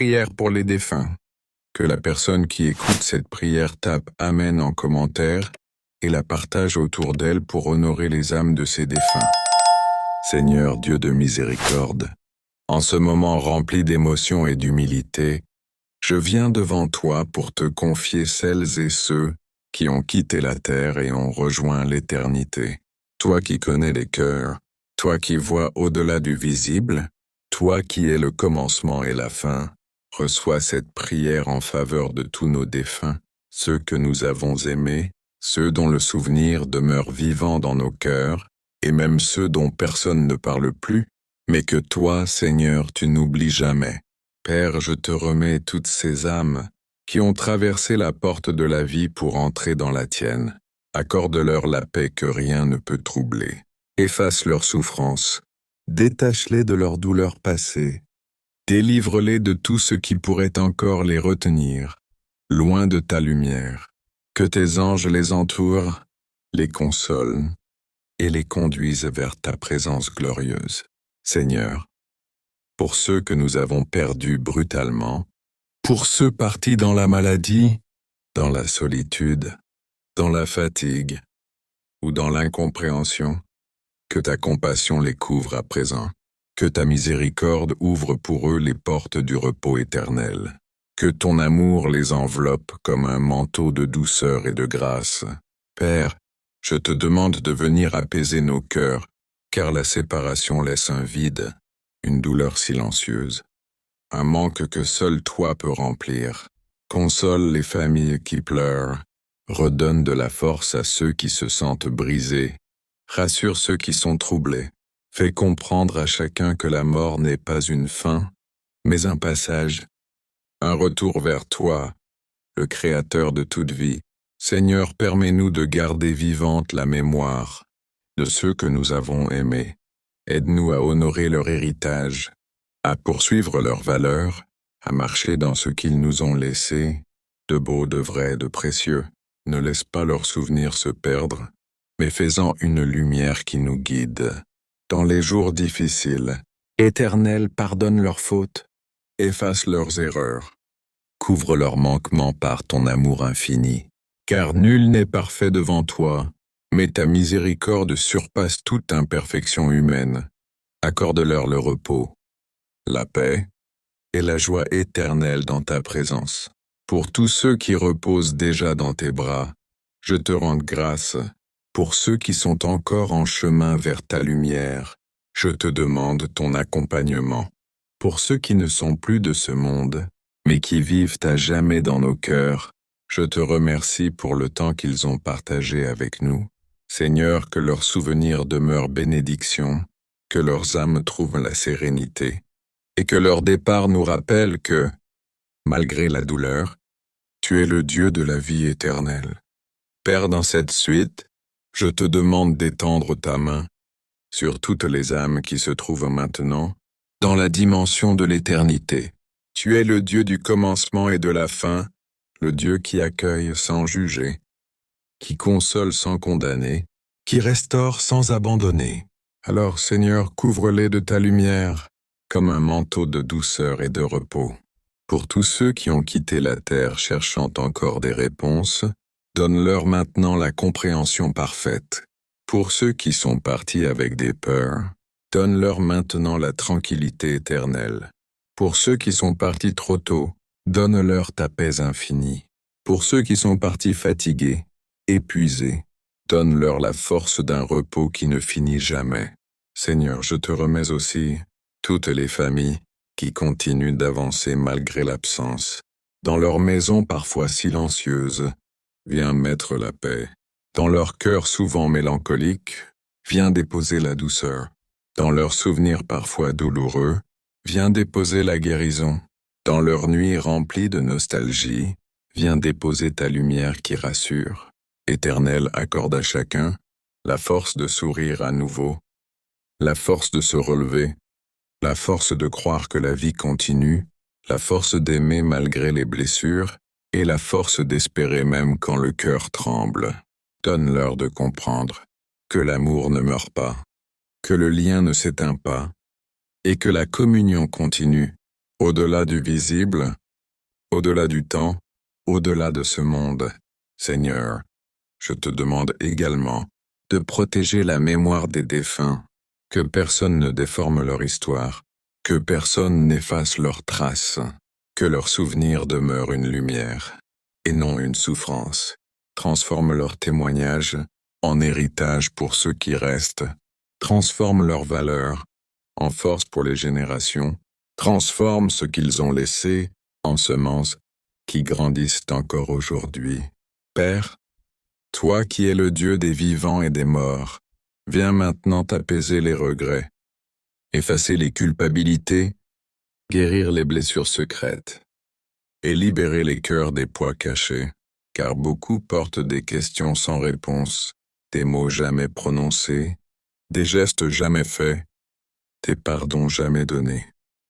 prière pour les défunts. Que la personne qui écoute cette prière tape Amen en commentaire et la partage autour d'elle pour honorer les âmes de ses défunts. Seigneur Dieu de miséricorde, en ce moment rempli d'émotion et d'humilité, je viens devant toi pour te confier celles et ceux qui ont quitté la terre et ont rejoint l'éternité. Toi qui connais les cœurs, toi qui vois au-delà du visible, toi qui es le commencement et la fin, reçois cette prière en faveur de tous nos défunts, ceux que nous avons aimés, ceux dont le souvenir demeure vivant dans nos cœurs, et même ceux dont personne ne parle plus, mais que toi, Seigneur, tu n'oublies jamais. Père, je te remets toutes ces âmes qui ont traversé la porte de la vie pour entrer dans la tienne. Accorde-leur la paix que rien ne peut troubler. Efface leurs souffrances. Détache-les de leurs douleurs passées. Délivre-les de tout ce qui pourrait encore les retenir, loin de ta lumière. Que tes anges les entourent, les consolent et les conduisent vers ta présence glorieuse. Seigneur, pour ceux que nous avons perdus brutalement, pour ceux partis dans la maladie, dans la solitude, dans la fatigue ou dans l'incompréhension, que ta compassion les couvre à présent, que ta miséricorde ouvre pour eux les portes du repos éternel, que ton amour les enveloppe comme un manteau de douceur et de grâce. Père, je te demande de venir apaiser nos cœurs, car la séparation laisse un vide, une douleur silencieuse, un manque que seul toi peux remplir. Console les familles qui pleurent, redonne de la force à ceux qui se sentent brisés, rassure ceux qui sont troublés, fais comprendre à chacun que la mort n'est pas une fin, mais un passage, un retour vers toi, le Créateur de toute vie. Seigneur, permets-nous de garder vivante la mémoire de ceux que nous avons aimés. Aide-nous à honorer leur héritage, à poursuivre leurs valeurs, à marcher dans ce qu'ils nous ont laissé, de beau, de vrai, de précieux. Ne laisse pas leurs souvenirs se perdre, mais fais-en une lumière qui nous guide. Dans les jours difficiles, Éternel, pardonne leurs fautes, efface leurs erreurs, couvre leurs manquements par ton amour infini. Car nul n'est parfait devant toi, mais ta miséricorde surpasse toute imperfection humaine. Accorde-leur le repos, la paix et la joie éternelle dans ta présence. Pour tous ceux qui reposent déjà dans tes bras, je te rends grâce. Pour ceux qui sont encore en chemin vers ta lumière, je te demande ton accompagnement. Pour ceux qui ne sont plus de ce monde, mais qui vivent à jamais dans nos cœurs, je te remercie pour le temps qu'ils ont partagé avec nous. Seigneur, que leurs souvenirs demeurent bénédiction, que leurs âmes trouvent la sérénité, et que leur départ nous rappelle que, malgré la douleur, tu es le Dieu de la vie éternelle. Père, dans cette suite, je te demande d'étendre ta main sur toutes les âmes qui se trouvent maintenant dans la dimension de l'éternité. Tu es le Dieu du commencement et de la fin, le Dieu qui accueille sans juger, qui console sans condamner, qui restaure sans abandonner. Alors, Seigneur, couvre-les de ta lumière, comme un manteau de douceur et de repos. Pour tous ceux qui ont quitté la terre cherchant encore des réponses, donne-leur maintenant la compréhension parfaite. Pour ceux qui sont partis avec des peurs, donne-leur maintenant la tranquillité éternelle. Pour ceux qui sont partis trop tôt, donne-leur ta paix infinie. Pour ceux qui sont partis fatigués, épuisés, donne-leur la force d'un repos qui ne finit jamais. Seigneur, je te remets aussi toutes les familles qui continuent d'avancer malgré l'absence. Dans leurs maisons parfois silencieuses, viens mettre la paix. Dans leur cœur souvent mélancolique, viens déposer la douceur. Dans leurs souvenirs parfois douloureux, viens déposer la guérison. Dans leurs nuits remplies de nostalgie, viens déposer ta lumière qui rassure. Éternel, accorde à chacun la force de sourire à nouveau, la force de se relever, la force de croire que la vie continue, la force d'aimer malgré les blessures, et la force d'espérer même quand le cœur tremble. Donne-leur de comprendre que l'amour ne meurt pas, que le lien ne s'éteint pas, et que la communion continue au-delà du visible, au-delà du temps, au-delà de ce monde. Seigneur, je te demande également de protéger la mémoire des défunts, que personne ne déforme leur histoire, que personne n'efface leurs traces, que leurs souvenirs demeurent une lumière, et non une souffrance. Transforme leurs témoignages en héritage pour ceux qui restent, transforme leurs valeurs en force pour les générations, transforme ce qu'ils ont laissé en semences qui grandissent encore aujourd'hui. Père, toi qui es le Dieu des vivants et des morts, viens maintenant apaiser les regrets, effacer les culpabilités, guérir les blessures secrètes et libérer les cœurs des poids cachés, car beaucoup portent des questions sans réponse, des mots jamais prononcés, des gestes jamais faits, des pardons jamais donnés.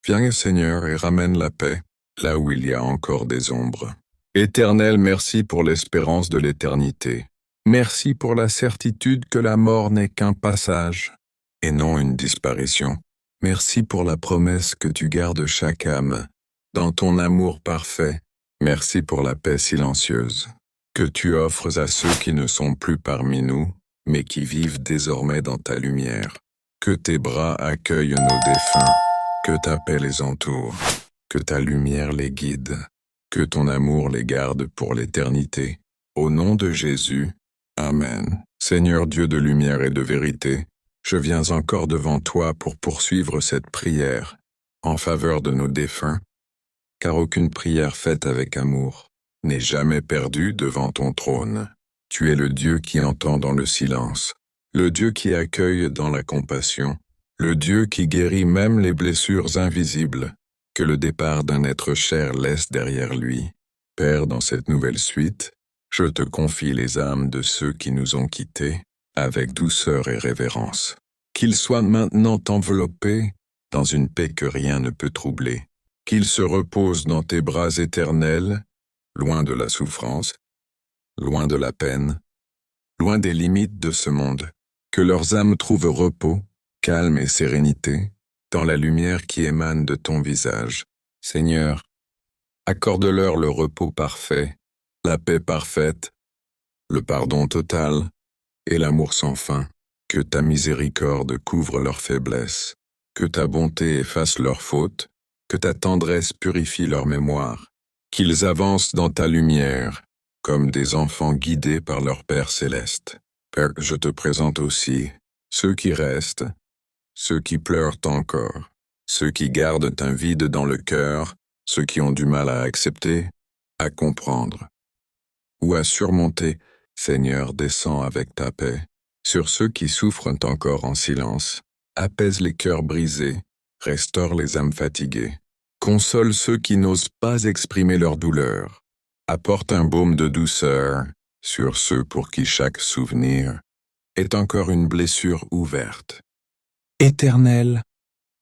Viens, Seigneur, et ramène la paix là où il y a encore des ombres. Éternel, merci pour l'espérance de l'éternité. Merci pour la certitude que la mort n'est qu'un passage, et non une disparition. Merci pour la promesse que tu gardes chaque âme, dans ton amour parfait. Merci pour la paix silencieuse, que tu offres à ceux qui ne sont plus parmi nous, mais qui vivent désormais dans ta lumière. Que tes bras accueillent nos défunts, que ta paix les entoure, que ta lumière les guide, que ton amour les garde pour l'éternité. Au nom de Jésus, Amen. Seigneur Dieu de lumière et de vérité, je viens encore devant toi pour poursuivre cette prière en faveur de nos défunts, car aucune prière faite avec amour n'est jamais perdue devant ton trône. Tu es le Dieu qui entend dans le silence, le Dieu qui accueille dans la compassion, le Dieu qui guérit même les blessures invisibles que le départ d'un être cher laisse derrière lui. Père, dans cette nouvelle suite, je te confie les âmes de ceux qui nous ont quittés avec douceur et révérence. Qu'ils soient maintenant enveloppés dans une paix que rien ne peut troubler. Qu'ils se reposent dans tes bras éternels, loin de la souffrance, loin de la peine, loin des limites de ce monde. Que leurs âmes trouvent repos, calme et sérénité dans la lumière qui émane de ton visage. Seigneur, accorde-leur le repos parfait, la paix parfaite, le pardon total et l'amour sans fin. Que ta miséricorde couvre leurs faiblesses, que ta bonté efface leurs fautes, que ta tendresse purifie leur mémoire, qu'ils avancent dans ta lumière, comme des enfants guidés par leur Père céleste. Père, je te présente aussi ceux qui restent, ceux qui pleurent encore, ceux qui gardent un vide dans le cœur, ceux qui ont du mal à accepter, à comprendre ou à surmonter. Seigneur, descends avec ta paix sur ceux qui souffrent encore en silence, apaise les cœurs brisés, restaure les âmes fatiguées, console ceux qui n'osent pas exprimer leur douleur, apporte un baume de douceur sur ceux pour qui chaque souvenir est encore une blessure ouverte. Éternel,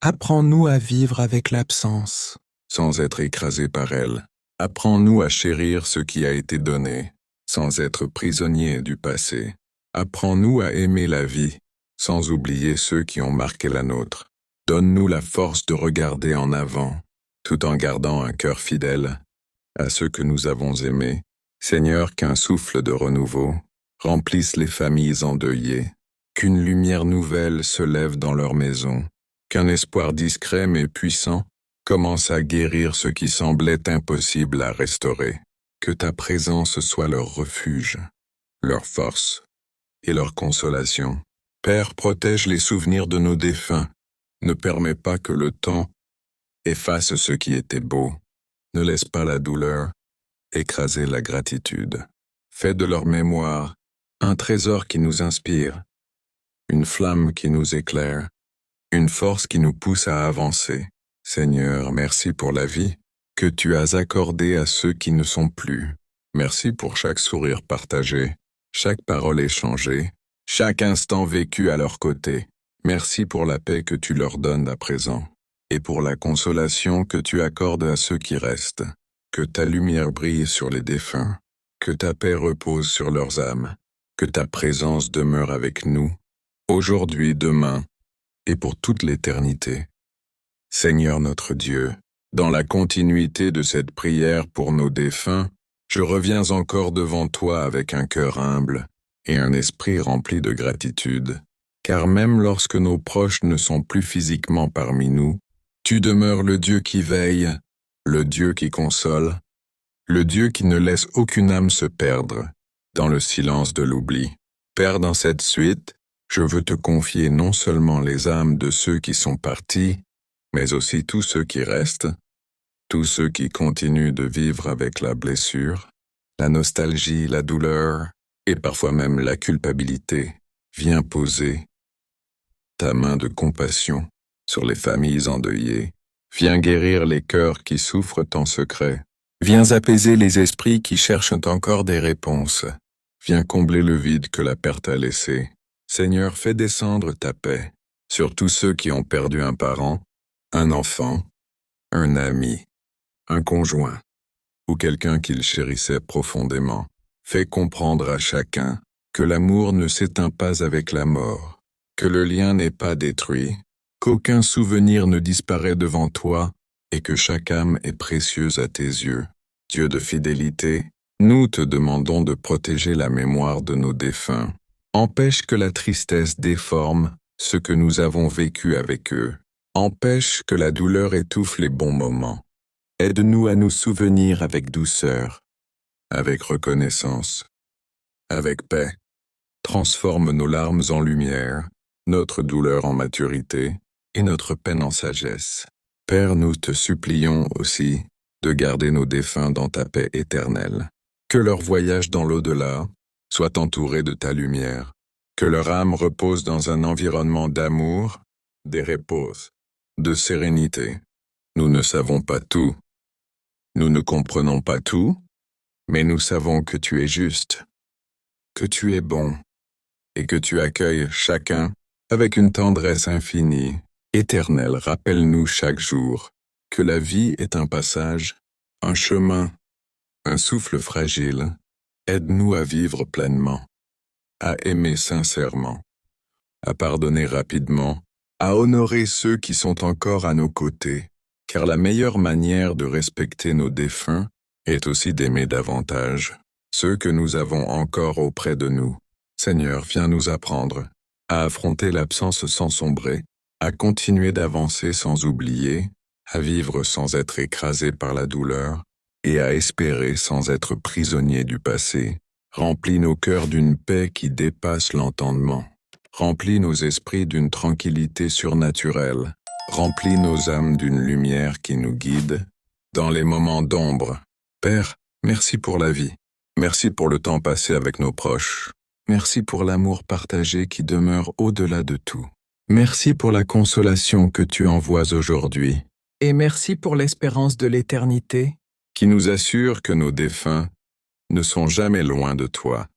apprends-nous à vivre avec l'absence. Sans être écrasé par elle, apprends-nous à chérir ce qui a été donné, sans être prisonniers du passé. Apprends-nous à aimer la vie, sans oublier ceux qui ont marqué la nôtre. Donne-nous la force de regarder en avant, tout en gardant un cœur fidèle à ceux que nous avons aimés. Seigneur, qu'un souffle de renouveau remplisse les familles endeuillées, qu'une lumière nouvelle se lève dans leurs maisons, qu'un espoir discret mais puissant commence à guérir ce qui semblait impossible à restaurer. Que ta présence soit leur refuge, leur force et leur consolation. Père, protège les souvenirs de nos défunts. Ne permets pas que le temps efface ce qui était beau. Ne laisse pas la douleur écraser la gratitude. Fais de leur mémoire un trésor qui nous inspire, une flamme qui nous éclaire, une force qui nous pousse à avancer. Seigneur, merci pour la vie que tu as accordée à ceux qui ne sont plus. Merci pour chaque sourire partagé, chaque parole échangée, chaque instant vécu à leur côté. Merci pour la paix que tu leur donnes à présent, et pour la consolation que tu accordes à ceux qui restent. Que ta lumière brille sur les défunts, que ta paix repose sur leurs âmes, que ta présence demeure avec nous, aujourd'hui, demain, et pour toute l'éternité. Seigneur notre Dieu, Dans la continuité de cette prière pour nos défunts, je reviens encore devant toi avec un cœur humble et un esprit rempli de gratitude, car même lorsque nos proches ne sont plus physiquement parmi nous, tu demeures le Dieu qui veille, le Dieu qui console, le Dieu qui ne laisse aucune âme se perdre dans le silence de l'oubli. Père, dans cette suite, je veux te confier non seulement les âmes de ceux qui sont partis, mais aussi tous ceux qui restent, tous ceux qui continuent de vivre avec la blessure, la nostalgie, la douleur, et parfois même la culpabilité. Viens poser ta main de compassion sur les familles endeuillées. Viens guérir les cœurs qui souffrent en secret. Viens apaiser les esprits qui cherchent encore des réponses. Viens combler le vide que la perte a laissé. Seigneur, fais descendre ta paix sur tous ceux qui ont perdu un parent, un enfant, un ami, un conjoint ou quelqu'un qu'ils chérissaient profondément. Fais comprendre à chacun que l'amour ne s'éteint pas avec la mort, que le lien n'est pas détruit, qu'aucun souvenir ne disparaît devant toi et que chaque âme est précieuse à tes yeux. Dieu de fidélité, nous te demandons de protéger la mémoire de nos défunts. Empêche que la tristesse déforme ce que nous avons vécu avec eux. Empêche que la douleur étouffe les bons moments. Aide-nous à nous souvenir avec douceur, avec reconnaissance, avec paix. Transforme nos larmes en lumière, notre douleur en maturité et notre peine en sagesse. Père, nous te supplions aussi de garder nos défunts dans ta paix éternelle. Que leur voyage dans l'au-delà soit entouré de ta lumière. Que leur âme repose dans un environnement d'amour, de repos, de sérénité. Nous ne savons pas tout. Nous ne comprenons pas tout, mais nous savons que tu es juste, que tu es bon, et que tu accueilles chacun avec une tendresse infinie, éternelle. Rappelle-nous chaque jour que la vie est un passage, un chemin, un souffle fragile. Aide-nous à vivre pleinement, à aimer sincèrement, à pardonner rapidement, à honorer ceux qui sont encore à nos côtés, car la meilleure manière de respecter nos défunts est aussi d'aimer davantage ceux que nous avons encore auprès de nous. Seigneur, viens nous apprendre à affronter l'absence sans sombrer, à continuer d'avancer sans oublier, à vivre sans être écrasé par la douleur et à espérer sans être prisonnier du passé. Remplis nos cœurs d'une paix qui dépasse l'entendement. Remplis nos esprits d'une tranquillité surnaturelle. Remplis nos âmes d'une lumière qui nous guide dans les moments d'ombre. Père, merci pour la vie. Merci pour le temps passé avec nos proches. Merci pour l'amour partagé qui demeure au-delà de tout. Merci pour la consolation que tu envoies aujourd'hui. Et merci pour l'espérance de l'éternité Qui nous assure que nos défunts ne sont jamais loin de toi.